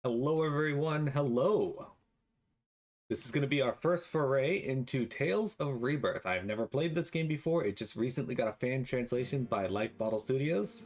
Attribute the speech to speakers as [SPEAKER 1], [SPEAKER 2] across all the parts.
[SPEAKER 1] Hello, everyone. Hello. This is going to be our first foray into Tales of Rebirth. I've never played this game before. It just recently got a fan translation by Lifebottle Studios.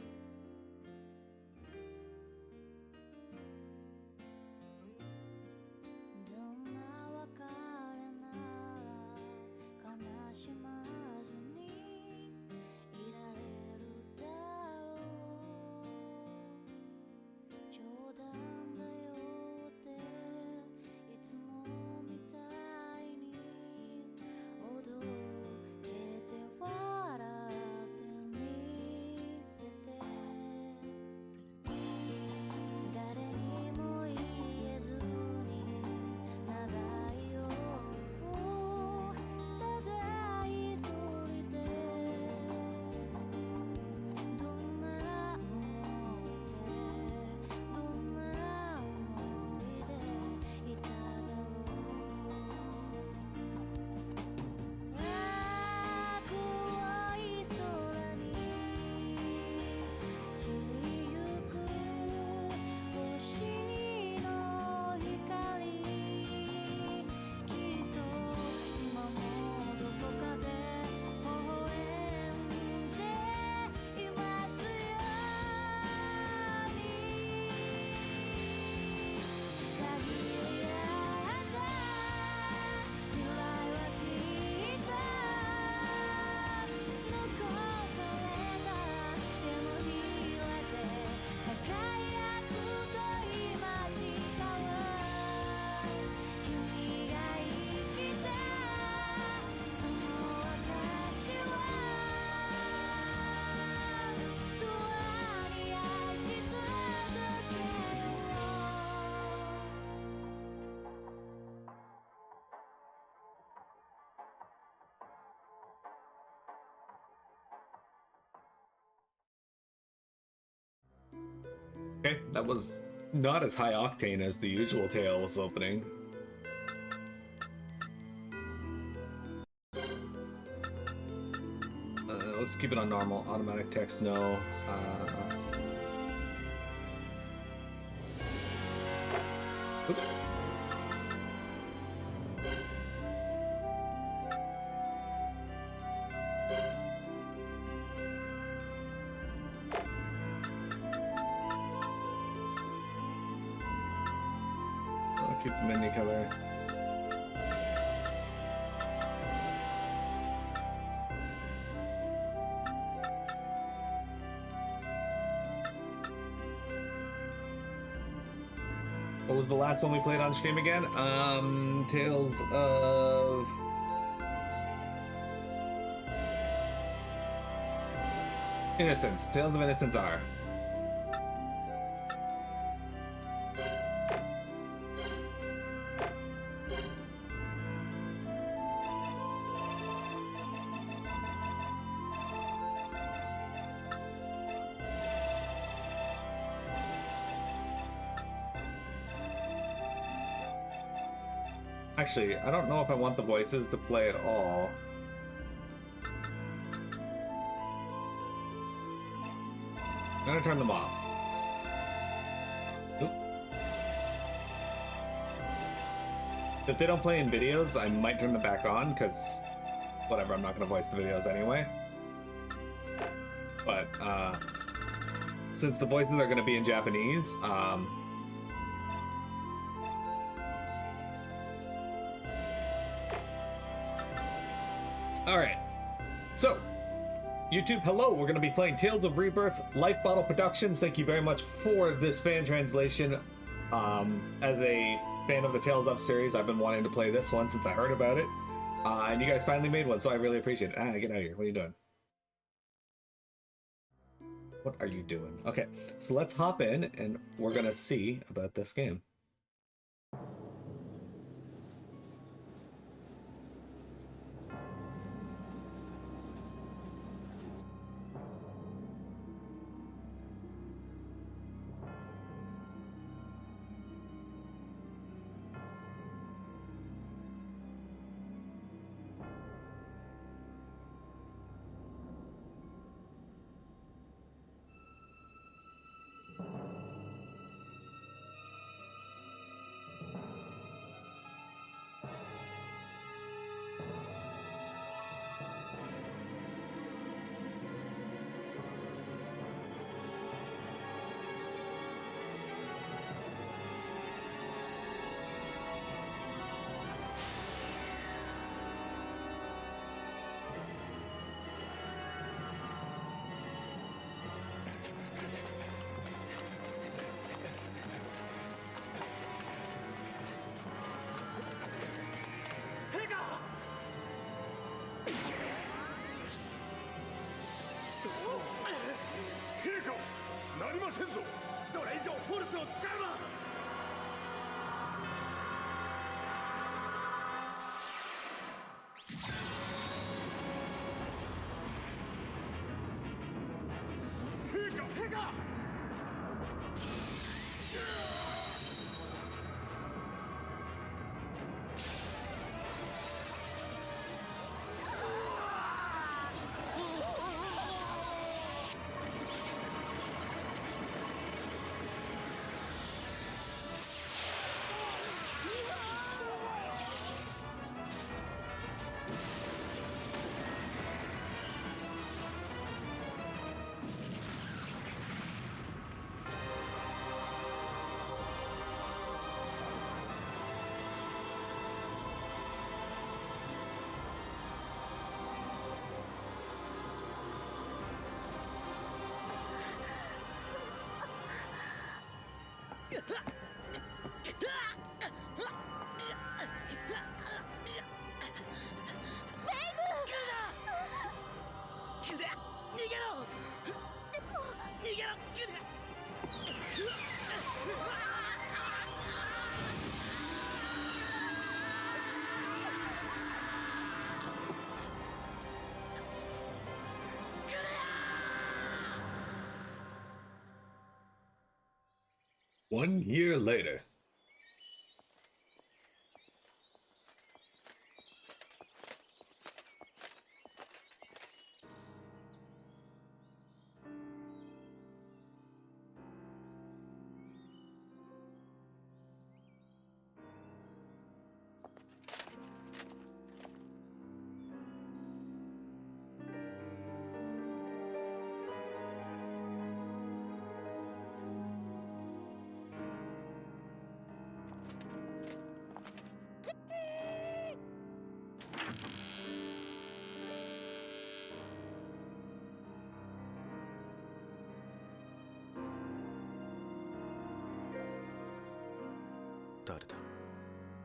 [SPEAKER 1] Okay, that was not as high octane as the usual Tales opening. Let's keep it on normal. Automatic text, no. Oops. I'll keep the menu color. What was the last one we played on stream again? Tales of... Innocence. Tales of Innocence R. Actually, I don't know if I want the voices to play at all. I'm gonna turn them off. Oop. If they don't play in videos, I might turn them back on, because whatever, I'm not gonna voice the videos anyway. But, since the voices are gonna be in Japanese, Alright, so, YouTube, hello, we're going to be playing Tales of Rebirth, Lifebottle Productions. Thank you very much for this fan translation. As a fan of the Tales of series, I've been wanting to play this one since I heard about it. And you guys finally made one, so I really appreciate it. Get out of here. What are you doing? What are you doing? Okay, so let's hop in, and we're going to see about this game.
[SPEAKER 2] なりませんぞ。それ以上フォルスを使うな。陛下。
[SPEAKER 1] One year later.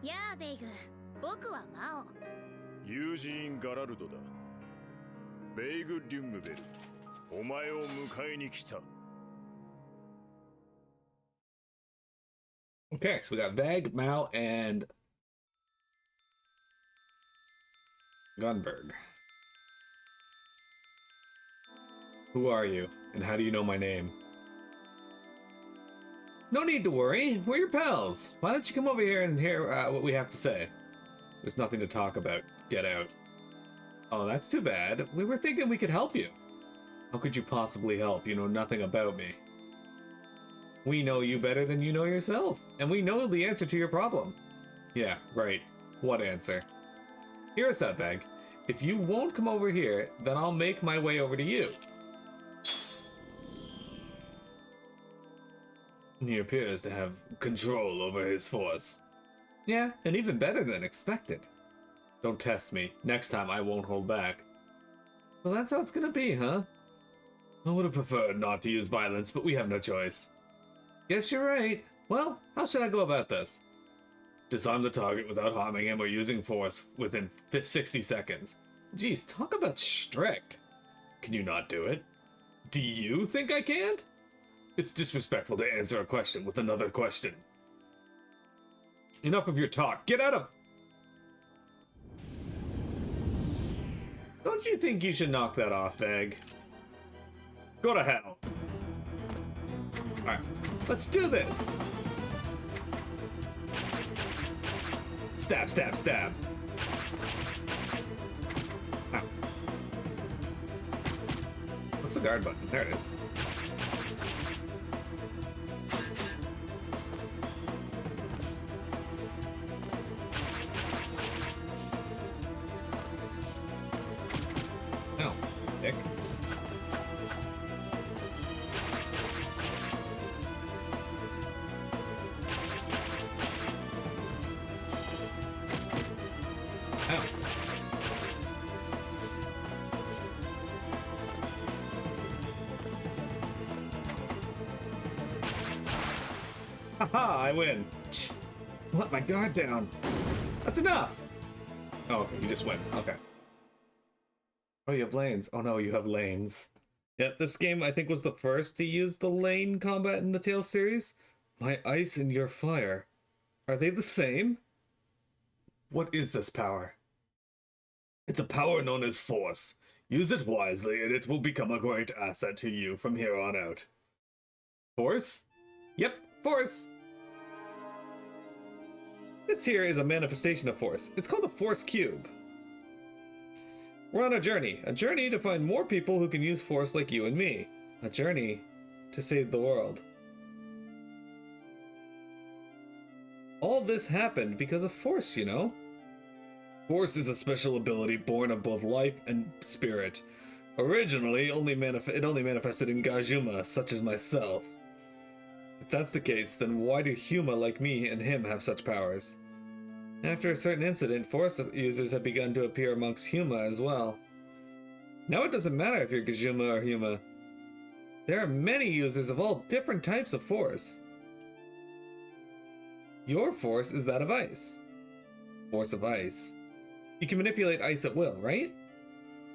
[SPEAKER 3] やあベイグ、僕はマオ。
[SPEAKER 2] ユージーン・ガラルドだ。ベイグ・リュンムベル、お前を迎えに来た。
[SPEAKER 1] Okay, so we got Veigue, Mao, and Gunberg. Who are you, and how do you know my name? No need to worry, we're your pals. Why don't you come over here and hear what we have to say? There's nothing to talk about. Get out. Oh, that's too bad. We were thinking we could help you. How could you possibly help? You know nothing about me. We know you better than you know yourself, and we know the answer to your problem. Yeah, right. What answer? Hear us out, Veigue. If you won't come over here, then I'll make my way over to you. He appears to have control over his force. Yeah, and even better than expected. Don't test me. Next time I won't hold back. So that's how it's gonna be, huh? I would have preferred not to use violence, but we have no choice. Guess you're right. Well, how should I go about this? Disarm the target without harming him or using force within 60 seconds. Geez, talk about strict. Can you not do it? Do you think I can't? It's disrespectful to answer a question with another question. Enough of your talk. Get out of... Don't you think you should knock that off, Veigue? Go to hell. Alright, let's do this. Stab, stab, stab. Ow. What's the guard button? There it is. Oh, dick. Oh. Haha, I win. Let my guard down. That's enough. Oh, okay, you just win. Okay. Oh, you have lanes. Oh no, you have lanes. Yeah, this game I think was the first to use the lane combat in the Tales series. My ice and your fire. Are they the same? What is this power? It's a power known as Force. Use it wisely and it will become a great asset to you from here on out. Force? Yep, Force. This here is a manifestation of Force. It's called a Force Cube. We're on a journey to find more people who can use Force like you and me. A journey to save the world. All this happened because of Force, you know? Force is a special ability born of both life and spirit. Originally, it only manifested in Gajuma, such as myself. If that's the case, then why do Huma like me and him have such powers? After a certain incident, Force users have begun to appear amongst Huma as well. Now it doesn't matter if you're Gajuma or Huma. There are many users of all different types of Force. Your Force is that of ice. Force of ice. You can manipulate ice at will, right?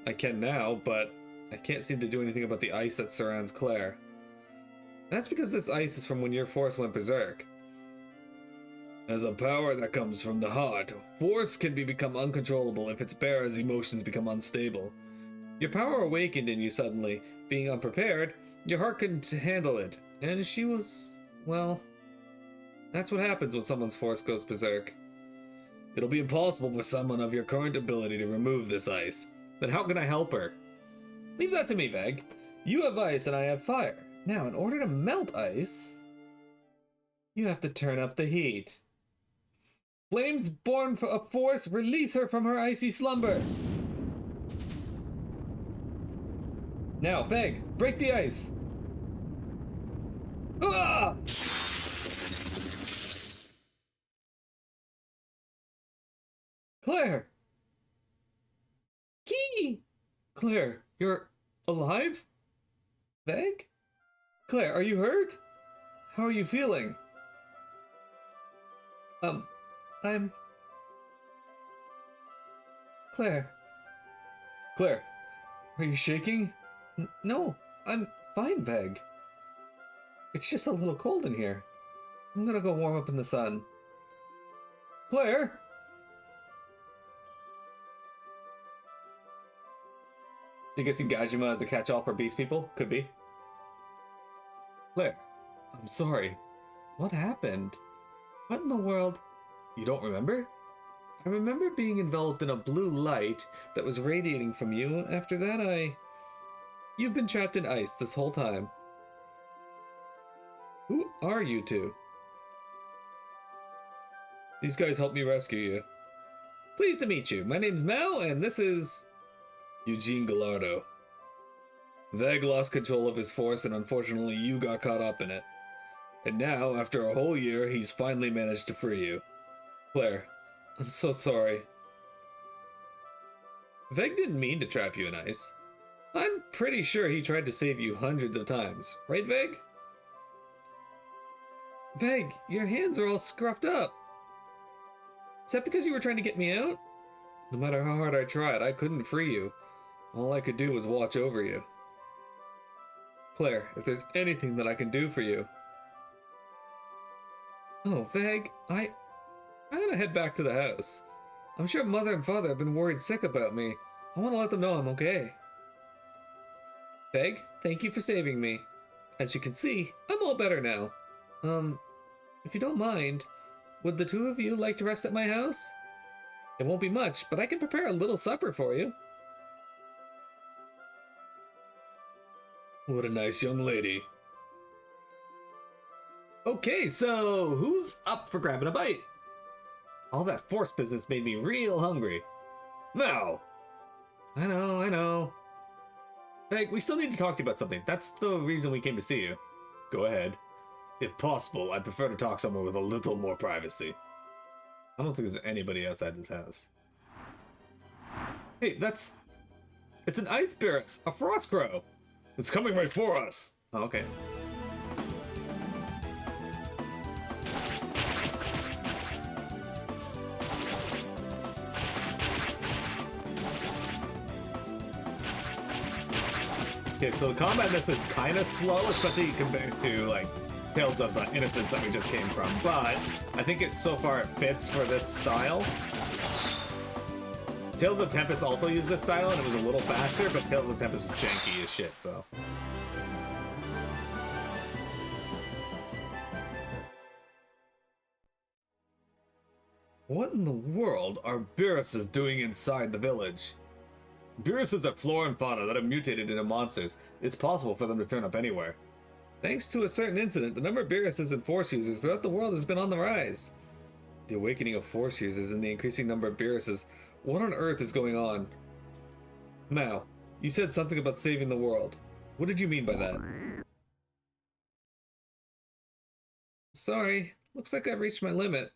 [SPEAKER 1] I can now, but I can't seem to do anything about the ice that surrounds Claire. That's because this ice is from when your Force went berserk. As a power that comes from the heart, Force can become uncontrollable if its bearer's emotions become unstable. Your power awakened in you suddenly. Being unprepared, your heart couldn't handle it, and she was, well, that's what happens when someone's Force goes berserk. It'll be impossible for someone of your current ability to remove this ice. Then how can I help her? Leave that to me, Veigue. You have ice and I have fire. Now, in order to melt ice, you have to turn up the heat. Flames born for a Force, release her from her icy slumber. Now, Veigue, break the ice. Ah! Claire! Key! Claire, you're alive? Veigue? Claire, are you hurt? How are you feeling? I'm... Claire. Claire, are you shaking? No, I'm fine, Veigue. It's just a little cold in here. I'm gonna go warm up in the sun. Claire? You guessing Gajima as a catch-all for beast people? Could be. Claire, I'm sorry. What happened? What in the world? You don't remember? I remember being enveloped in a blue light that was radiating from you. After that, You've been trapped in ice this whole time. Who are you two? These guys helped me rescue you. Pleased to meet you. My name's Mao, and this is... Eugene Gallardo. Veigue lost control of his Force, and unfortunately you got caught up in it. And now, after a whole year, he's finally managed to free you. Claire, I'm so sorry. Veigue didn't mean to trap you in ice. I'm pretty sure he tried to save you hundreds of times. Right, Veigue? Veigue, your hands are all scruffed up. Is that because you were trying to get me out? No matter how hard I tried, I couldn't free you. All I could do was watch over you. Claire, if there's anything that I can do for you... Oh, Veigue, I gotta head back to the house. I'm sure Mother and Father have been worried sick about me. I want to let them know I'm okay. Veigue, thank you for saving me. As you can see, I'm all better now. If you don't mind, would the two of you like to rest at my house? It won't be much, but I can prepare a little supper for you. What a nice young lady. Okay, so who's up for grabbing a bite? All that Force business made me real hungry. Mao! I know. Veigue, we still need to talk to you about something. That's the reason we came to see you. Go ahead. If possible, I'd prefer to talk somewhere with a little more privacy. I don't think there's anybody outside this house. Hey, it's an ice barracks, a frost crow. It's coming right for us. Oh, okay. Okay, so the combat in this is kind of slow, especially compared to like Tales of Innocence that we just came from. But I think so far it fits for this style. Tales of Tempest also used this style and it was a little faster, but Tales of Tempest was janky as shit, so. What in the world are Beeruses doing inside the village? Beeruses are flora and fauna that have mutated into monsters. It's possible for them to turn up anywhere. Thanks to a certain incident, the number of Beeruses and Force users throughout the world has been on the rise. The awakening of Force users and the increasing number of Beeruses. What on earth is going on? Mao, you said something about saving the world. What did you mean by that? Sorry, looks like I've reached my limit.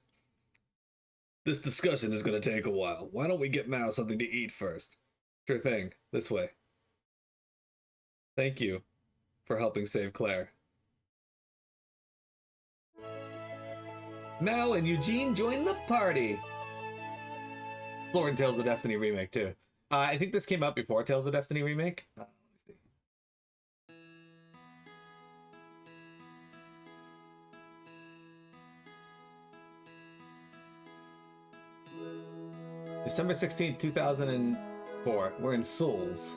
[SPEAKER 1] This discussion is going to take a while. Why don't we get Mao something to eat first? Sure thing. This way. Thank you for helping save Claire. Mao and Eugene join the party. Lore and Tales of Destiny remake too. I think this came out before Tales of Destiny remake. Let me see. December 16th, 2004. We're in Souls.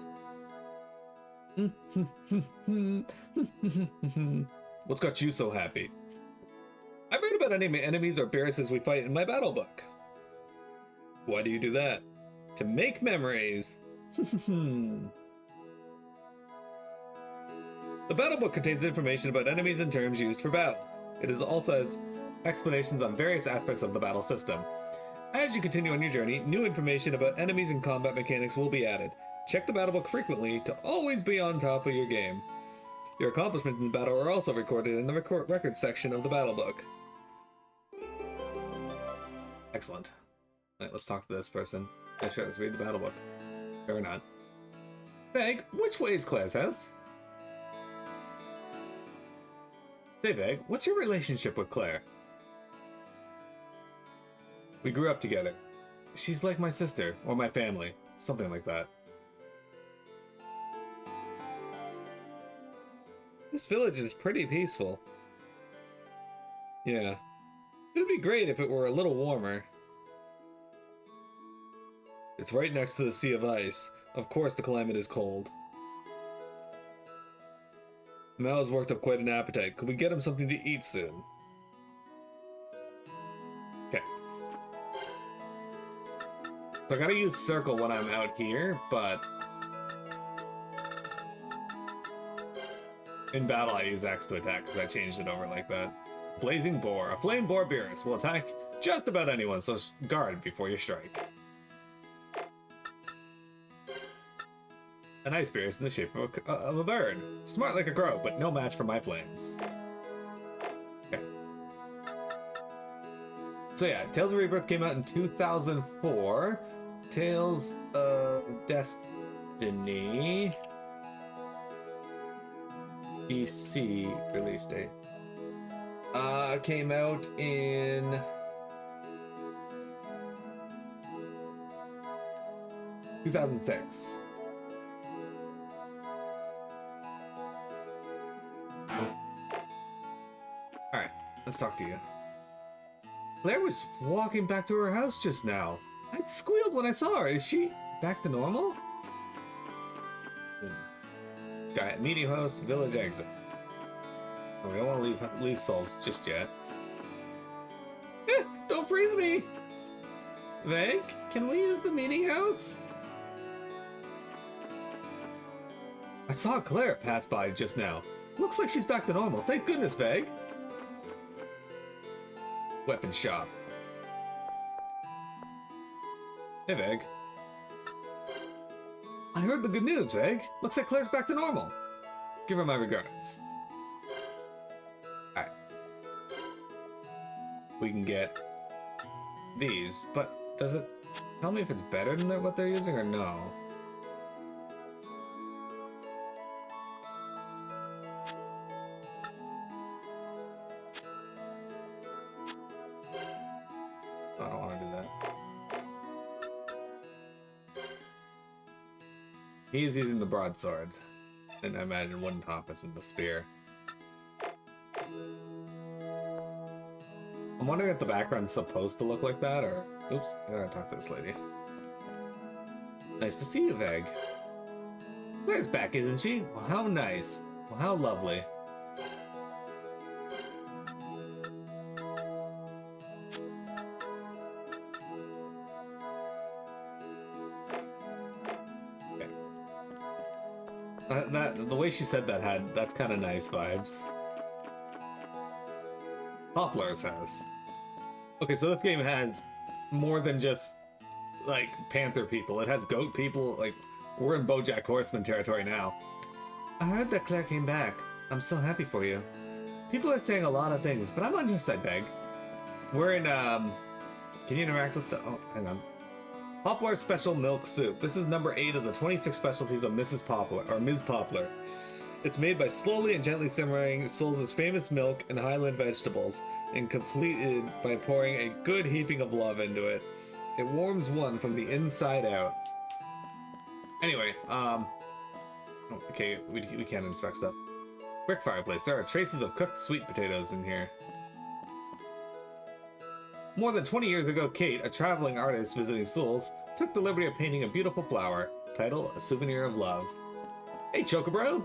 [SPEAKER 1] What's got you so happy? I read about any enemies or Beeruses we fight in my battle book. Why do you do that? To make memories. The battle book contains information about enemies and terms used for battle. It also has explanations on various aspects of the battle system. As you continue on your journey, new information about enemies and combat mechanics will be added. Check the battle book frequently to always be on top of your game. Your accomplishments in the battle are also recorded in the records section of the battle book. Excellent. Alright, let's talk to this person. Yeah, sure, let's read the battle book. Or not. Veigue, which way is Claire's house? Say, Veigue, what's your relationship with Claire? We grew up together. She's like my sister, or my family. Something like that. This village is pretty peaceful. Yeah. It would be great if it were a little warmer. It's right next to the Sea of Ice. Of course the climate is cold. Mao's worked up quite an appetite. Could we get him something to eat soon? Okay. So I gotta use circle when I'm out here, but in battle I use X to attack because I changed it over like that. Blazing Boar. A flame boar Beerus will attack just about anyone, so guard before you strike. An ice Beerus in the shape of a bird. Smart like a crow, but no match for my flames. Okay. So yeah, Tales of Rebirth came out in 2004. Tales of Destiny PC release date. Came out in 2006. Alright, let's talk to you. Claire was walking back to her house just now. I squealed when I saw her. Is she back to normal? Got meeting house, village exit. We don't want to leave Souls just yet. Don't freeze me! Veigue, can we use the meeting house? I saw Claire pass by just now. Looks like she's back to normal. Thank goodness, Veigue. Weapon shop. Hey, Veigue. I heard the good news, Veigue. Looks like Claire's back to normal. Give her my regards. Alright. We can get these, but does it tell me if it's better than what they're using or no? I don't want to do that. He is using the broadsword. And I imagine one top is in the spear. I'm wondering if the background's supposed to look like that, or... Oops, I gotta talk to this lady. Nice to see you, Veigue. Claire's back, isn't she? Well, how nice. Well, how lovely. The way she said that's kind of nice vibes. Poplar's house. Okay, so this game has more than just like panther people. It has goat people. Like, we're in BoJack Horseman territory now. I heard that Claire came back. I'm so happy for you. People are saying a lot of things, but I'm on your side, Veigue. We're in can you interact with the... Oh, hang on. Poplar Special Milk Soup. This is number 8 of the 26 specialties of Mrs. Poplar, or Ms. Poplar. It's made by slowly and gently simmering Souls' famous milk and highland vegetables, and completed by pouring a good heaping of love into it. It warms one from the inside out. Anyway, okay, we can't inspect stuff. Brick fireplace. There are traces of cooked sweet potatoes in here. More than 20 years ago, Kate, a traveling artist visiting Souls, took the liberty of painting a beautiful flower. Title, A Souvenir of Love. Hey, Chocobro!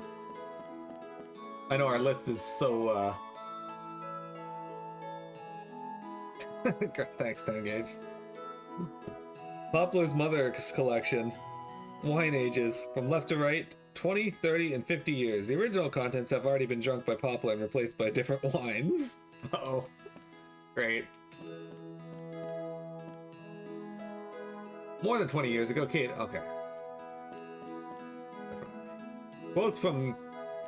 [SPEAKER 1] I know our list is so, Thanks, Tangage. Poplar's Mother's Collection. Wine ages. From left to right, 20, 30, and 50 years. The original contents have already been drunk by Poplar and replaced by different wines. Uh-oh. Great. More than 20 years ago, Kate... Okay. Quotes from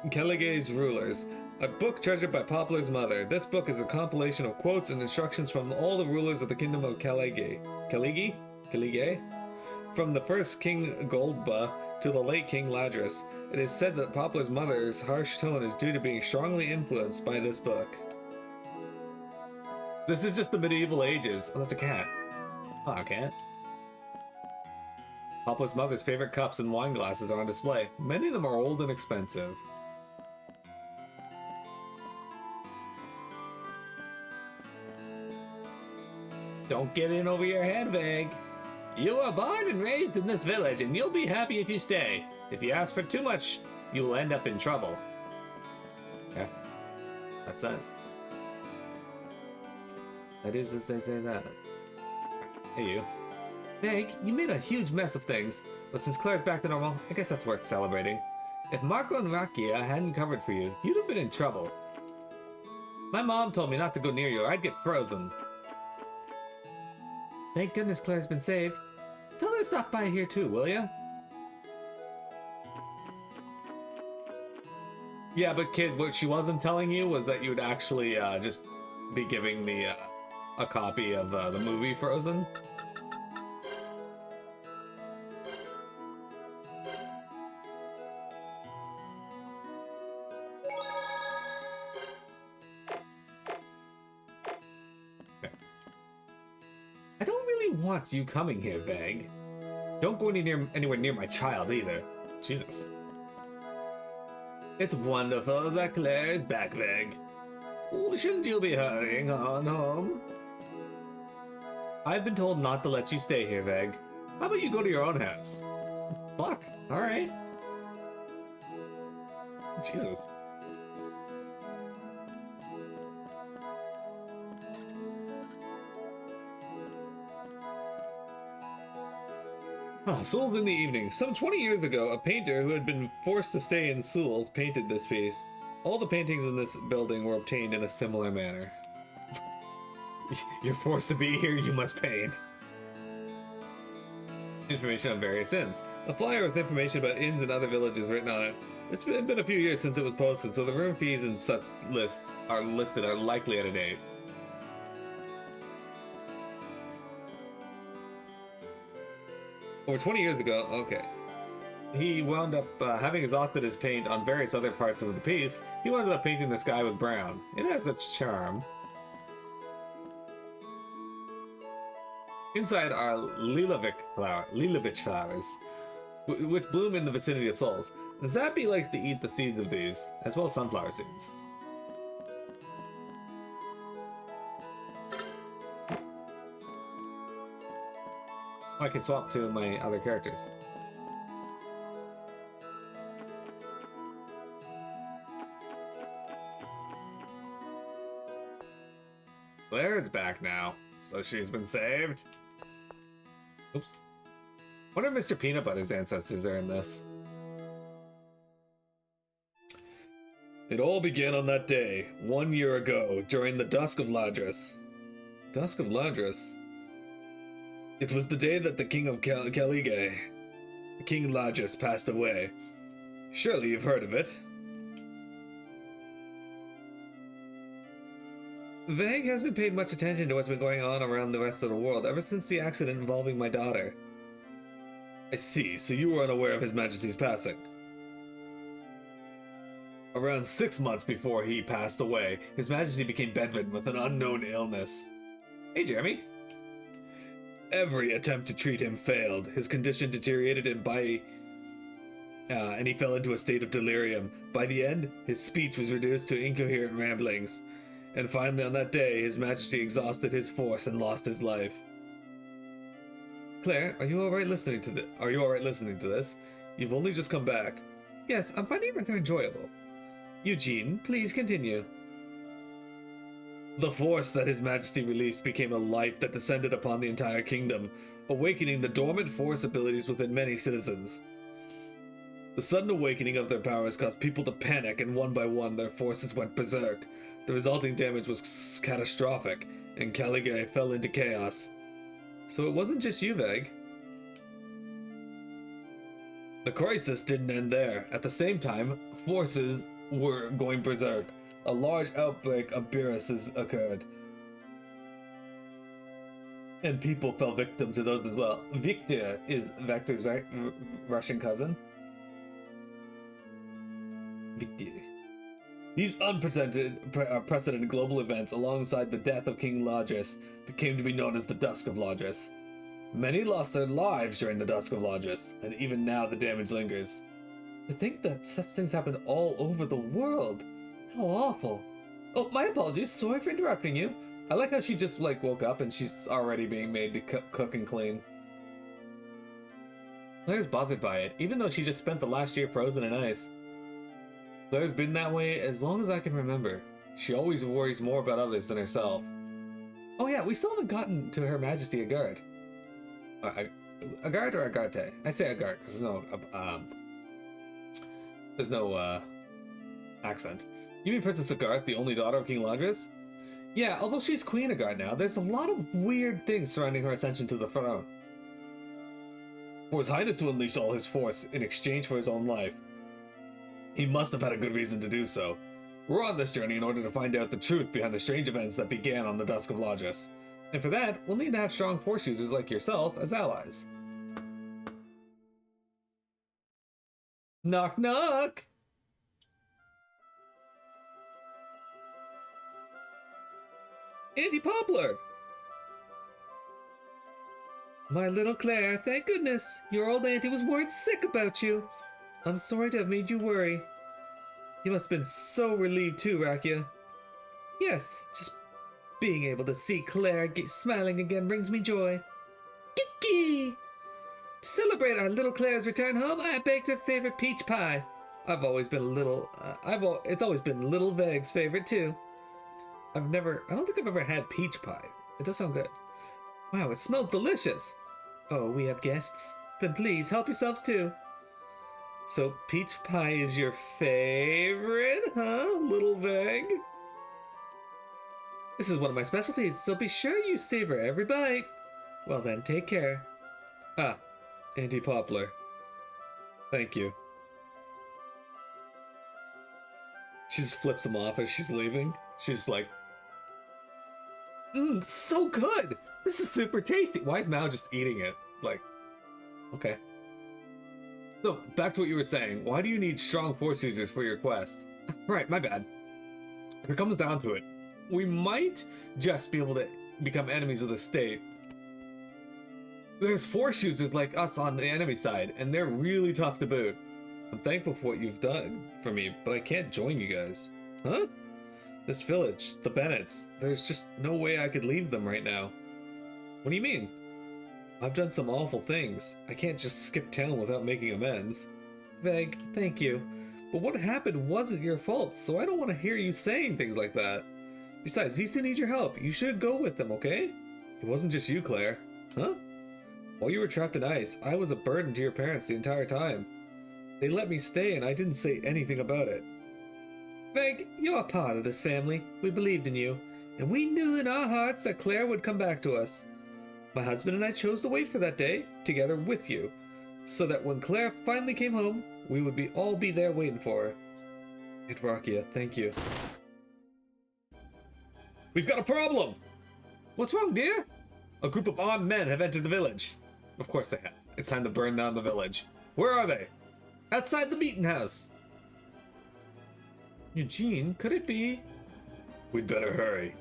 [SPEAKER 1] Kellige's Rulers. A book treasured by Poplar's mother. This book is a compilation of quotes and instructions from all the rulers of the kingdom of Kellige. Kellige? From the first King Goldba to the late King Ladris. It is said that Poplar's mother's harsh tone is due to being strongly influenced by this book. This is just the medieval ages. Oh, that's a cat. Oh, a cat. Poplar's mother's favorite cups and wine glasses are on display. Many of them are old and expensive. Don't get in over your head, Veigue. You were born and raised in this village, and you'll be happy if you stay. If you ask for too much, you will end up in trouble. Yeah, that's that. That is as they say that. Hey, you. Veigue, you made a huge mess of things, but since Claire's back to normal, I guess that's worth celebrating. If Marco and Rakia hadn't covered for you, you'd have been in trouble. My mom told me not to go near you or I'd get frozen. Thank goodness Claire's been saved. Tell her to stop by here too, will ya? Yeah, but kid, what she wasn't telling you was that you would actually just be giving me a copy of the movie Frozen. I don't really want you coming here, Veigue. Don't go anywhere near my child either. Jesus. It's wonderful that Claire is back, Veigue. Shouldn't you be hurrying on home? I've been told not to let you stay here, Veigue. How about you go to your own house? Fuck. Alright. Jesus. Souls in the evening. Some 20 years ago, a painter who had been forced to stay in Souls painted this piece. All the paintings in this building were obtained in a similar manner. You're forced to be here, you must paint. Information on various inns. A flyer with information about inns and other villages written on it. It's been a few years since it was posted, so the room fees and such lists are likely out of date. Over 20 years ago, okay. He wound up having exhausted his paint on various other parts of the piece. He wound up painting the sky with brown. It has its charm. Inside are Lilovich flowers, which bloom in the vicinity of Souls. Zappy likes to eat the seeds of these, as well as sunflower seeds. I can swap to my other characters. Claire's back now, so she's been saved. Oops. Wonder if Mr. Peanut Butter's ancestors are in this. It all began on that day, 1 year ago, during the Dusk of Ladris. Dusk of Ladris? It was the day that the king of Veigue, King Ladris, passed away. Surely you've heard of it. Veigue hasn't paid much attention to what's been going on around the rest of the world ever since the accident involving my daughter. I see, so you were unaware of His Majesty's passing. Around 6 months before he passed away, His Majesty became bedridden with an unknown illness. Hey, Jeremy. Every attempt to treat him failed. His condition deteriorated and he fell into a state of delirium. By the end, his speech was reduced to incoherent ramblings. And finally on that day, His Majesty exhausted his force and lost his life. Claire, are you alright listening to this? You've only just come back. Yes, I'm finding it rather enjoyable. Eugene, please continue. The force that His Majesty released became a light that descended upon the entire kingdom, awakening the dormant force abilities within many citizens. The sudden awakening of their powers caused people to panic, and one by one their forces went berserk. The resulting damage was catastrophic, and Veigue fell into chaos. So it wasn't just you, Veigue. The crisis didn't end there. At the same time, forces were going berserk. A large outbreak of viruses occurred, and people fell victim to those as well. Victor is Vector's Russian cousin. Victor. These unprecedented global events, alongside the death of King Ladris, became to be known as the Dusk of Ladris. Many lost their lives during the Dusk of Ladris, and even now the damage lingers. To think that such things happened all over the world. How awful. Oh, my apologies. Sorry for interrupting you. I like how she just, woke up and she's already being made to cook and clean. Claire's bothered by it, even though she just spent the last year frozen in ice. Claire's been that way as long as I can remember. She always worries more about others than herself. Oh yeah, we still haven't gotten to Her Majesty Agard. Agard or Agarte? I say Agard because there's no accent. You mean Princess Agard, the only daughter of King Ladris? Yeah, although she's Queen Agard now, there's a lot of weird things surrounding her ascension to the throne. For His Highness to unleash all his force in exchange for his own life, he must have had a good reason to do so. We're on this journey in order to find out the truth behind the strange events that began on the Dusk of Ladris. And for that, we'll need to have strong force users like yourself as allies. Knock knock! Auntie Poplar! My little Claire, thank goodness! Your old auntie was worried sick about you. I'm sorry to have made you worry. You must have been so relieved too, Rakia. Yes, just being able to see Claire smiling again brings me joy. Kiki! To celebrate our little Claire's return home, I baked her favorite peach pie. It's always been little Veigue's favorite too. I don't think I've ever had peach pie. It does sound good. Wow, it smells delicious. Oh, we have guests? Then please help yourselves too. So peach pie is your favorite, huh, little Veigue? This is one of my specialties, so be sure you savor every bite. Well then, take care. Ah, Auntie Poplar. Thank you. She just flips him off as she's leaving. She's like, so good! This is super tasty! Why is Mao just eating it? Okay. So, back to what you were saying. Why do you need strong force users for your quest? Right, my bad. If it comes down to it, we might just be able to become enemies of the state. There's force users like us on the enemy side, and they're really tough to boot. I'm thankful for what you've done for me, but I can't join you guys. Huh? This village, the Bennetts, there's just no way I could leave them right now. What do you mean? I've done some awful things. I can't just skip town without making amends. Veigue, thank you. But what happened wasn't your fault, so I don't want to hear you saying things like that. Besides, these two need your help. You should go with them, okay? It wasn't just you, Claire. Huh? While you were trapped in ice, I was a burden to your parents the entire time. They let me stay and I didn't say anything about it. Veigue, you're a part of this family. We believed in you, and we knew in our hearts that Claire would come back to us. My husband and I chose to wait for that day, together with you, so that when Claire finally came home, we would all be there waiting for her. Aunt Rakia, thank you. We've got a problem! What's wrong, dear? A group of armed men have entered the village. Of course they have. It's time to burn down the village. Where are they? Outside the meeting house. Eugene, could it be? We'd better hurry.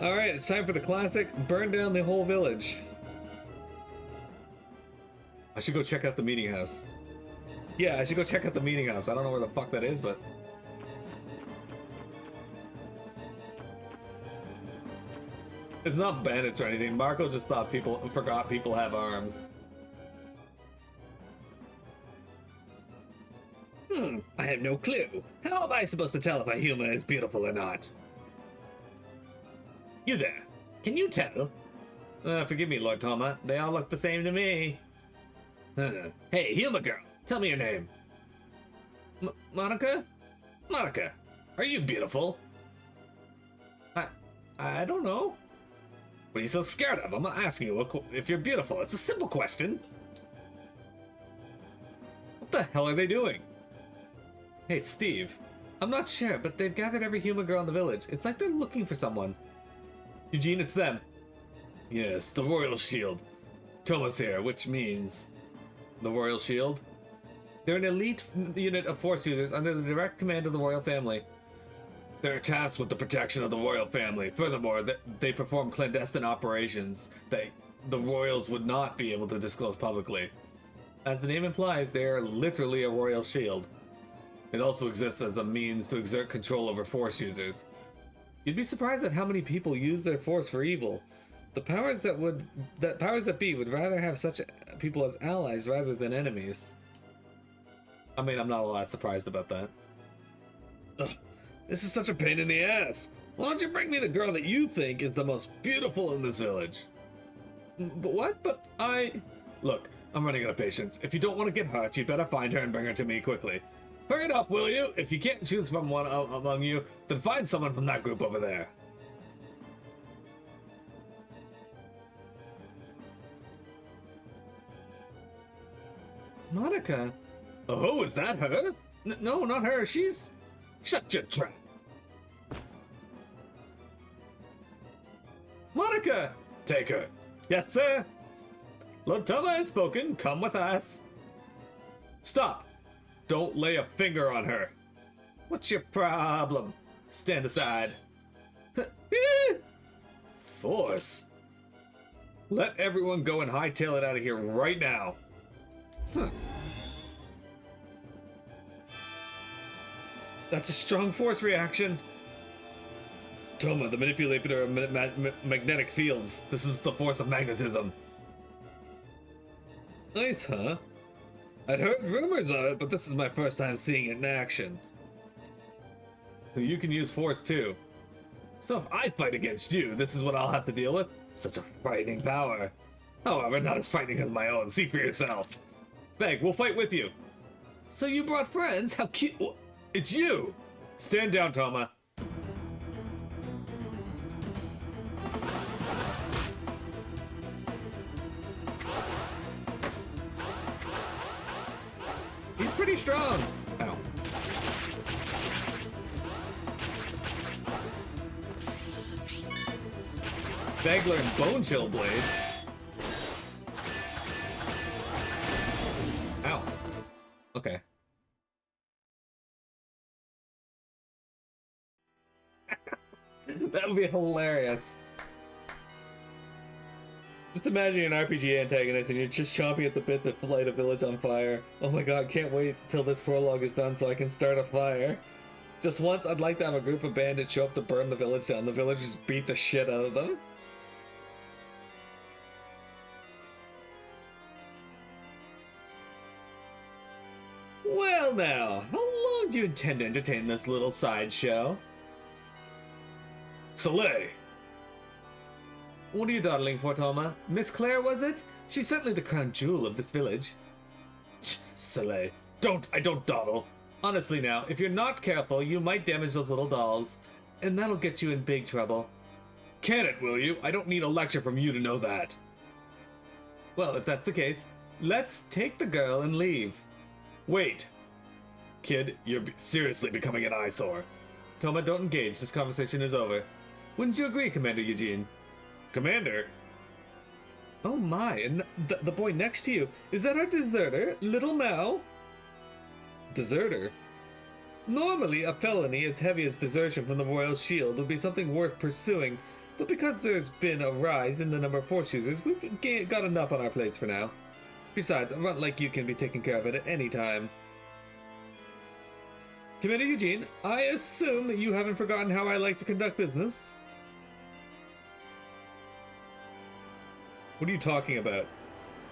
[SPEAKER 1] Alright, it's time for the classic burn down the whole village. I should go check out the meeting house. Yeah, I should go check out the meeting house. I don't know where the fuck that is, but... It's not bandits or anything. Marco just thought forgot people have arms. I have no clue. How am I supposed to tell if a human is beautiful or not? You there. Can you tell? Forgive me, Lord Toma. They all look the same to me. Hey, human girl. Tell me your name. Monica? Monica, are you beautiful? I don't know. What are you so scared of? I'm not asking you if you're beautiful. It's a simple question. What the hell are they doing? Hey, it's Steve. I'm not sure, but they've gathered every human girl in the village. It's like they're looking for someone. Eugene, it's them. Yes, the Royal Shield. Toma's here, which means... The Royal Shield? They're an elite unit of force users under the direct command of the royal family. They're tasked with the protection of the royal family. Furthermore, they perform clandestine operations that the royals would not be able to disclose publicly. As the name implies, they are literally a royal shield. It also exists as a means to exert control over force users. You'd be surprised at how many people use their force for evil. The powers that be would rather have such people as allies rather than enemies. I mean, I'm not all that surprised about that. Ugh, this is such a pain in the ass. Why don't you bring me the girl that you think is the most beautiful in this village? But what? But Look, I'm running out of patience. If you don't want to get hurt, you'd better find her and bring her to me quickly. Hurry it up, will you? If you can't choose from one among you, then find someone from that group over there. Monica? Oh, is that her? No, not her. She's... Shut your trap. Monica! Take her. Yes, sir. Lord Toma has spoken. Come with us. Stop. Don't lay a finger on her. What's your problem? Stand aside. Force. Let everyone go and hightail it out of here right now. That's a strong force reaction. Toma, the manipulator of magnetic fields. This is the force of magnetism. Nice, huh? I'd heard rumors of it, but this is my first time seeing it in action. So you can use force too. So if I fight against you, this is what I'll have to deal with? Such a frightening power. However, not as frightening as my own. See for yourself. Veigue, we'll fight with you. So you brought friends? How cute. It's you! Stand down, Toma. He's pretty strong. Ow. Veigue and Bone Chill Blade. Ow. Okay. That would be hilarious. Just imagine an RPG antagonist and you're just chomping at the bit to light a village on fire. Oh my god, can't wait till this prologue is done so I can start a fire. Just once, I'd like to have a group of bandits show up to burn the village down. The villagers beat the shit out of them. Well now, how long do you intend to entertain this little sideshow? Soleil! What are you dawdling for, Toma? Miss Claire, was it? She's certainly the crown jewel of this village. Soleil, I don't dawdle. Honestly now, if you're not careful, you might damage those little dolls, and that'll get you in big trouble. Can it, will you? I don't need a lecture from you to know that. Well, if that's the case, let's take the girl and leave. Wait. Kid, you're seriously becoming an eyesore. Toma, don't engage. This conversation is over. Wouldn't you agree, Commander Eugene? Commander? Oh my, and the boy next to you, is that our deserter, Little Mao? Deserter? Normally, a felony as heavy as desertion from the Royal Shield would be something worth pursuing, but because there's been a rise in the number of force users, we've got enough on our plates for now. Besides, a runt like you can be taken care of at any time. Commander Eugene, I assume that you haven't forgotten how I like to conduct business? What are you talking about?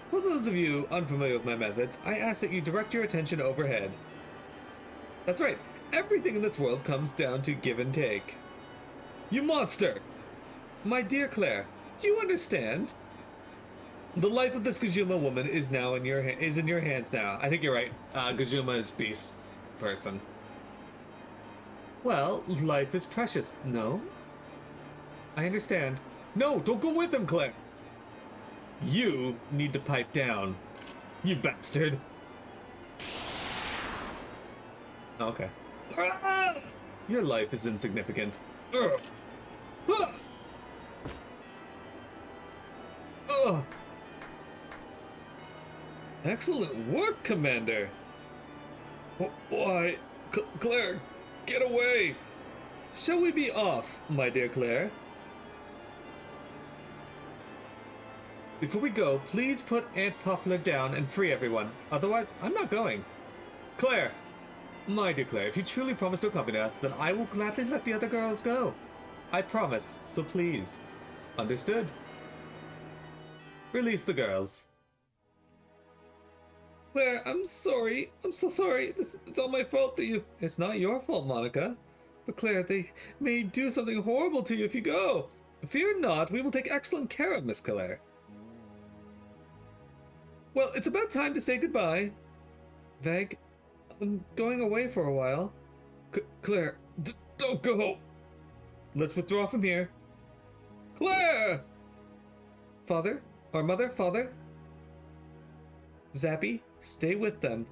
[SPEAKER 1] For those of you unfamiliar with my methods, I ask that you direct your attention overhead. That's right, everything in this world comes down to give and take. You monster! My dear Claire, do you understand? The life of this Gazuma woman is now in your hands now. I think you're right. Gazuma is beast person. Well, life is precious, no? I understand. No, don't go with him, Claire! You need to pipe down. You bastard. Okay. Your life is insignificant. Excellent work, Commander. Why, Claire, get away. Shall we be off, my dear Claire? Before we go, please put Aunt Poplar down and free everyone. Otherwise, I'm not going. Claire! My dear Claire, if you truly promise to accompany us, then I will gladly let the other girls go. I promise, so please. Understood? Release the girls. Claire, I'm sorry. I'm so sorry. It's all my fault that you... It's not your fault, Monica. But Claire, they may do something horrible to you if you go. Fear not, we will take excellent care of Miss Claire. Well, it's about time to say goodbye. Veigue, I'm going away for a while. Claire, don't go. Let's withdraw from here. Claire! Father? Or mother? Father? Zappy, stay with them.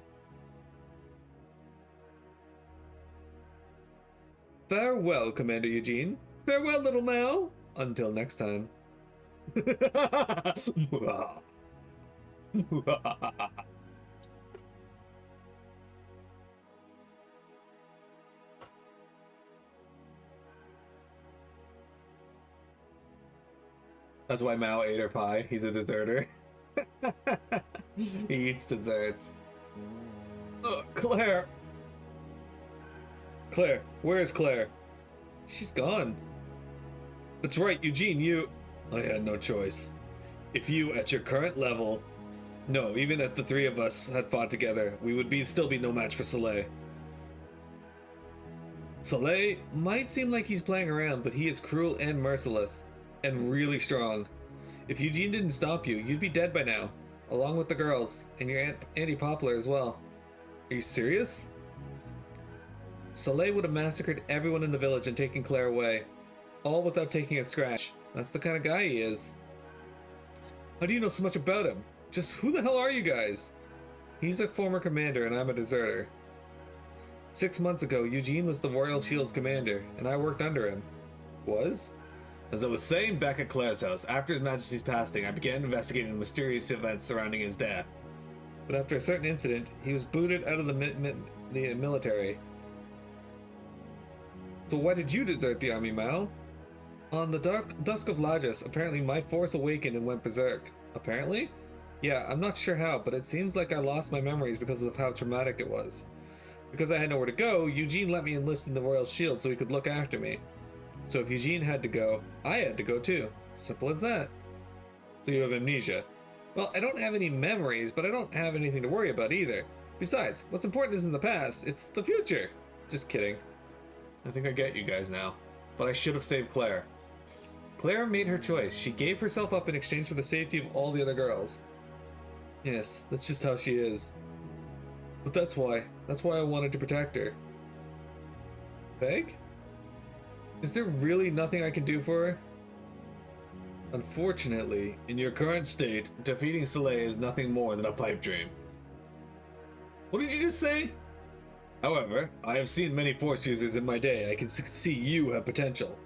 [SPEAKER 1] Farewell, Commander Eugene. Farewell, little Mao. Until next time. That's why Mao ate her pie. He's a deserter. He eats desserts. Claire! Claire, where is Claire? She's gone. That's right, Eugene, you... I had no choice. If you, at your current level... No, even if the three of us had fought together, we would still be no match for Soleil. Soleil might seem like he's playing around, but he is cruel and merciless, and really strong. If Eugene didn't stop you, you'd be dead by now, along with the girls, and your Auntie Poplar as well. Are you serious? Soleil would have massacred everyone in the village and taken Claire away, all without taking a scratch. That's the kind of guy he is. How do you know so much about him? Just who the hell are you guys? He's a former commander and I'm a deserter. 6 months ago, Eugene was the Royal Shield's commander, and I worked under him. Was? As I was saying back at Claire's house, after His Majesty's passing, I began investigating the mysterious events surrounding his death. But after a certain incident, he was booted out of the military. So why did you desert the army, Mao? On the Dusk of Lagos, apparently my force awakened and went berserk. Apparently? Yeah, I'm not sure how, but it seems like I lost my memories because of how traumatic it was. Because I had nowhere to go, Eugene let me enlist in the Royal Shield so he could look after me. So if Eugene had to go, I had to go too. Simple as that. So you have amnesia. Well, I don't have any memories, but I don't have anything to worry about either. Besides, what's important isn't the past, it's the future. Just kidding. I think I get you guys now. But I should have saved Claire. Claire made her choice. She gave herself up in exchange for the safety of all the other girls. Yes, that's just how she is. But that's why I wanted to protect her. Veigue? Is there really nothing I can do for her? Unfortunately, in your current state, defeating Soleil is nothing more than a pipe dream. What did you just say? However, I have seen many Force users in my day. I can see you have potential.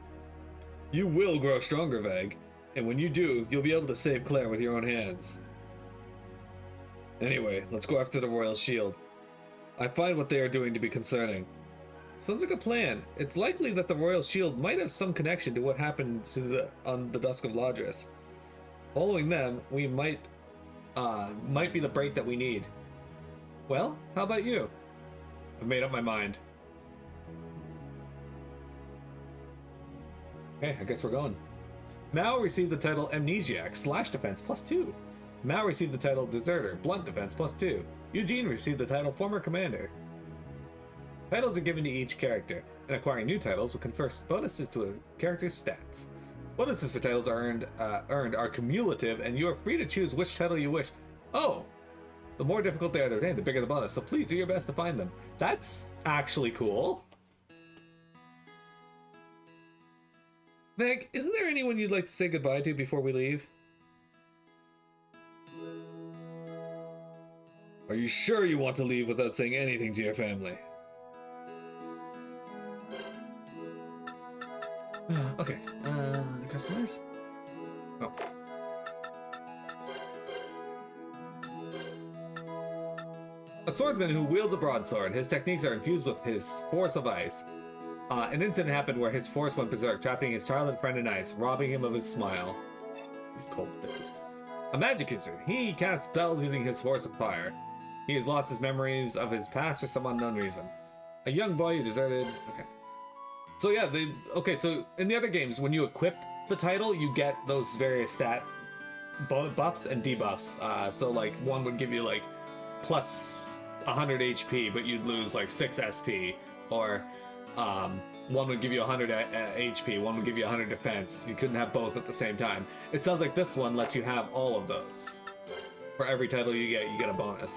[SPEAKER 1] You will grow stronger, Veigue, and when you do, you'll be able to save Claire with your own hands. Anyway, let's go after the Royal Shield. I find what they are doing to be concerning. Sounds like a plan. It's likely that the Royal Shield might have some connection to what happened on the Dusk of Lagos. Following them, we might be the break that we need. Well, how about you? I've made up my mind. Okay, I guess we're going. Mao received the title Amnesiac, Slash Defense +2. Mao received the title Deserter, Blunt Defense +2. Eugene received the title Former Commander. Titles are given to each character, and acquiring new titles will confer bonuses to a character's stats. Bonuses for titles earned are cumulative, and you are free to choose which title you wish. Oh! The more difficult they are to obtain, the bigger the bonus, so please do your best to find them. That's actually cool. Veigue, isn't there anyone you'd like to say goodbye to before we leave? Are you sure you want to leave without saying anything to your family? Okay, customers? Oh. A swordsman who wields a broadsword. His techniques are infused with his force of ice. An incident happened where his force went berserk, trapping his childhood friend in ice, robbing him of his smile. He's cold-faced. A magic user. He casts spells using his force of fire. He has lost his memories of his past for some unknown reason. A young boy who deserted... Okay. So yeah, so in the other games, when you equip the title, you get those various stat buffs and debuffs. So like, one would give you like plus 100 HP, but you'd lose like 6 SP. Or one would give you 100 HP, one would give you 100 defense. You couldn't have both at the same time. It sounds like this one lets you have all of those. For every title you get a bonus.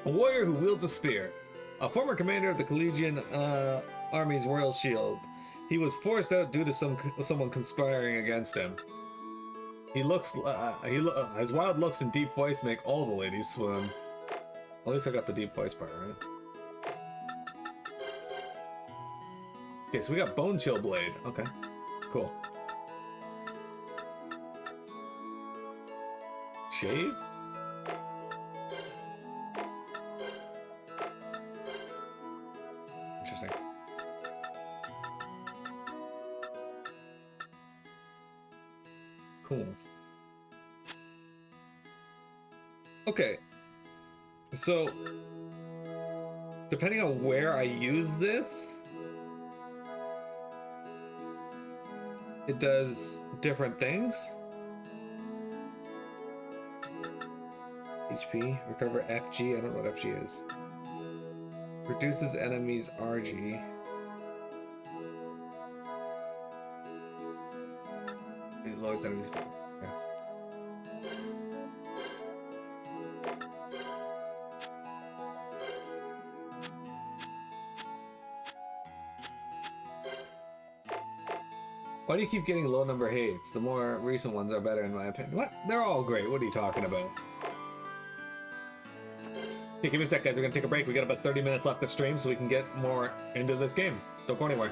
[SPEAKER 1] A warrior who wields a spear. A former commander of the Collegian Army's Royal Shield. He was forced out due to someone conspiring against him. His wild looks and deep voice make all the ladies swoon. At least I got the deep voice part, right? Okay, so we got Bone Chill Blade. Okay, cool. Shave? Interesting. Cool. Okay. So, depending on where I use this, it does different things. HP, recover FG, I don't know what FG is. Reduces enemies RG. It lowers enemies. Okay. Why do you keep getting low number hates? The more recent ones are better in my opinion. What? They're all great. What are you talking about? Okay, give me a sec, guys. We're gonna take a break. We got about 30 minutes left to stream so we can get more into this game. Don't go anywhere.